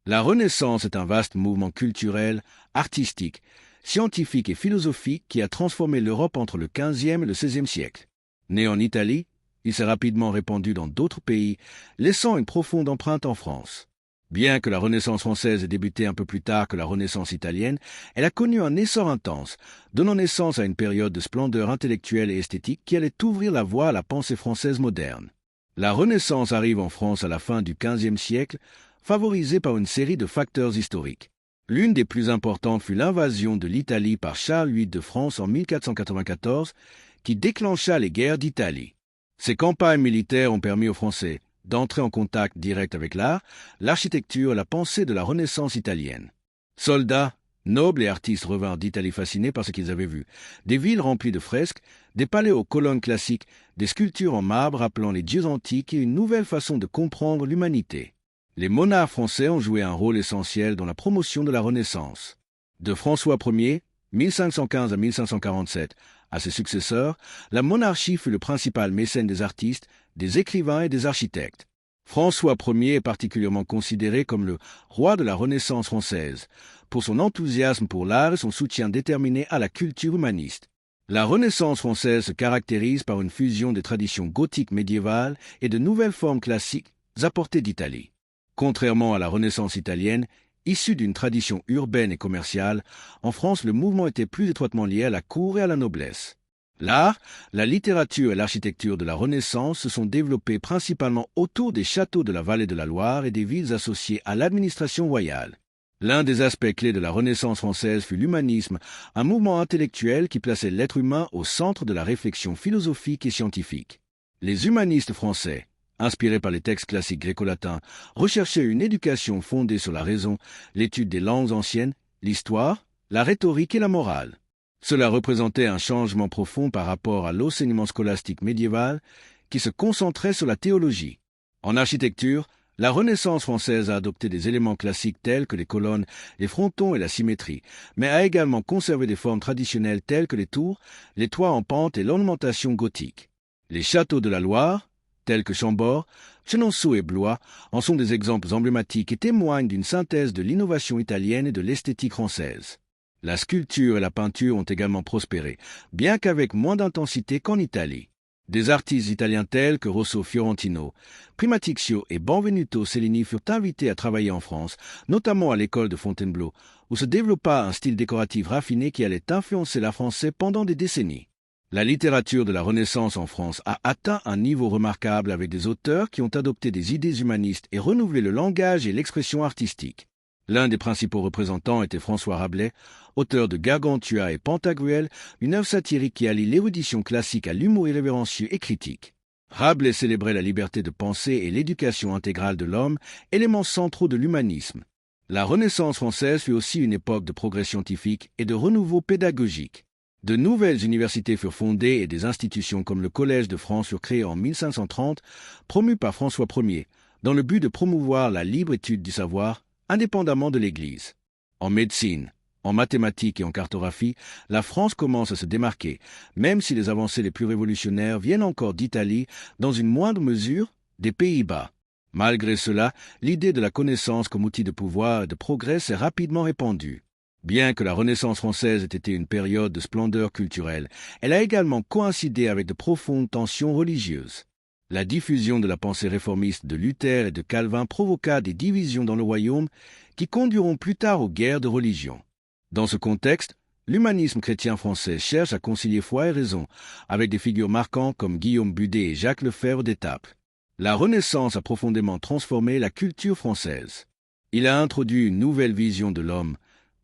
La Renaissance est un vaste mouvement culturel, artistique, scientifique et philosophique qui a transformé l'Europe entre le XVe et le XVIe siècle. Né en Italie, il s'est rapidement répandu dans d'autres pays, laissant une profonde empreinte en France. Bien que la Renaissance française ait débuté un peu plus tard que la Renaissance italienne, elle a connu un essor intense, donnant naissance à une période de splendeur intellectuelle et esthétique qui allait ouvrir la voie à la pensée française moderne. La Renaissance arrive en France à la fin du XVe siècle, favorisée par une série de facteurs historiques. L'une des plus importantes fut l'invasion de l'Italie par Charles VIII de France en 1494, qui déclencha les guerres d'Italie. Ces campagnes militaires ont permis aux Français d'entrer en contact direct avec l'art, l'architecture et la pensée de la Renaissance italienne. Soldats, nobles et artistes revinrent d'Italie fascinés par ce qu'ils avaient vu. Des villes remplies de fresques, des palais aux colonnes classiques, des sculptures en marbre rappelant les dieux antiques et une nouvelle façon de comprendre l'humanité. Les monarques français ont joué un rôle essentiel dans la promotion de la Renaissance. De François Ier, 1515 à 1547, à ses successeurs, la monarchie fut le principal mécène des artistes, des écrivains et des architectes. François Ier est particulièrement considéré comme le roi de la Renaissance française, pour son enthousiasme pour l'art et son soutien déterminé à la culture humaniste. La Renaissance française se caractérise par une fusion des traditions gothiques médiévales et de nouvelles formes classiques apportées d'Italie. Contrairement à la Renaissance italienne, issue d'une tradition urbaine et commerciale, en France le mouvement était plus étroitement lié à la cour et à la noblesse. L'art, la littérature et l'architecture de la Renaissance se sont développés principalement autour des châteaux de la vallée de la Loire et des villes associées à l'administration royale. L'un des aspects clés de la Renaissance française fut l'humanisme, un mouvement intellectuel qui plaçait l'être humain au centre de la réflexion philosophique et scientifique. Les humanistes français, inspirés par les textes classiques gréco-latins, recherchaient une éducation fondée sur la raison, l'étude des langues anciennes, l'histoire, la rhétorique et la morale. Cela représentait un changement profond par rapport à l'enseignement scolastique médiéval qui se concentrait sur la théologie. En architecture, la Renaissance française a adopté des éléments classiques tels que les colonnes, les frontons et la symétrie, mais a également conservé des formes traditionnelles telles que les tours, les toits en pente et l'ornementation gothique. Les châteaux de la Loire, tels que Chambord, Chenonceau et Blois, en sont des exemples emblématiques et témoignent d'une synthèse de l'innovation italienne et de l'esthétique française. La sculpture et la peinture ont également prospéré, bien qu'avec moins d'intensité qu'en Italie. Des artistes italiens tels que Rosso Fiorentino, Primatixio et Benvenuto Cellini furent invités à travailler en France, notamment à l'école de Fontainebleau, où se développa un style décoratif raffiné qui allait influencer l'art français pendant des décennies. La littérature de la Renaissance en France a atteint un niveau remarquable avec des auteurs qui ont adopté des idées humanistes et renouvelé le langage et l'expression artistique. L'un des principaux représentants était François Rabelais, auteur de Gargantua et Pantagruel, une œuvre satirique qui allie l'érudition classique à l'humour irrévérencieux et critique. Rabelais célébrait la liberté de penser et l'éducation intégrale de l'homme, éléments centraux de l'humanisme. La Renaissance française fut aussi une époque de progrès scientifique et de renouveau pédagogique. De nouvelles universités furent fondées et des institutions comme le Collège de France furent créées en 1530, promues par François Ier, dans le but de promouvoir la libre étude du savoir, indépendamment de l'Église. En médecine, en mathématiques et en cartographie, la France commence à se démarquer, même si les avancées les plus révolutionnaires viennent encore d'Italie, dans une moindre mesure, des Pays-Bas. Malgré cela, l'idée de la connaissance comme outil de pouvoir et de progrès s'est rapidement répandue. Bien que la Renaissance française ait été une période de splendeur culturelle, elle a également coïncidé avec de profondes tensions religieuses. La diffusion de la pensée réformiste de Luther et de Calvin provoqua des divisions dans le royaume qui conduiront plus tard aux guerres de religion. Dans ce contexte, l'humanisme chrétien français cherche à concilier foi et raison, avec des figures marquantes comme Guillaume Budet et Jacques Lefebvre d'Étaples. La Renaissance a profondément transformé la culture française. Il a introduit une nouvelle vision de l'homme,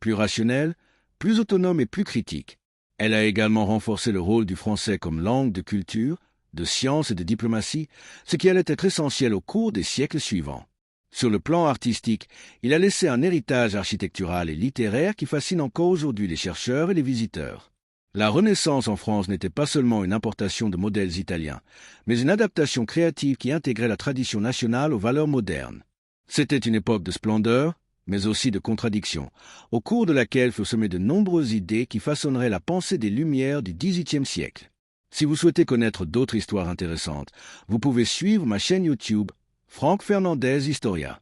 plus rationnelle, plus autonome et plus critique. Elle a également renforcé le rôle du français comme langue de culture, de science et de diplomatie, ce qui allait être essentiel au cours des siècles suivants. Sur le plan artistique, il a laissé un héritage architectural et littéraire qui fascine encore aujourd'hui les chercheurs et les visiteurs. La Renaissance en France n'était pas seulement une importation de modèles italiens, mais une adaptation créative qui intégrait la tradition nationale aux valeurs modernes. C'était une époque de splendeur, mais aussi de contradictions, au cours de laquelle furent semées de nombreuses idées qui façonneraient la pensée des Lumières du XVIIIe siècle. Si vous souhaitez connaître d'autres histoires intéressantes, vous pouvez suivre ma chaîne YouTube Franck Fernandez Historia.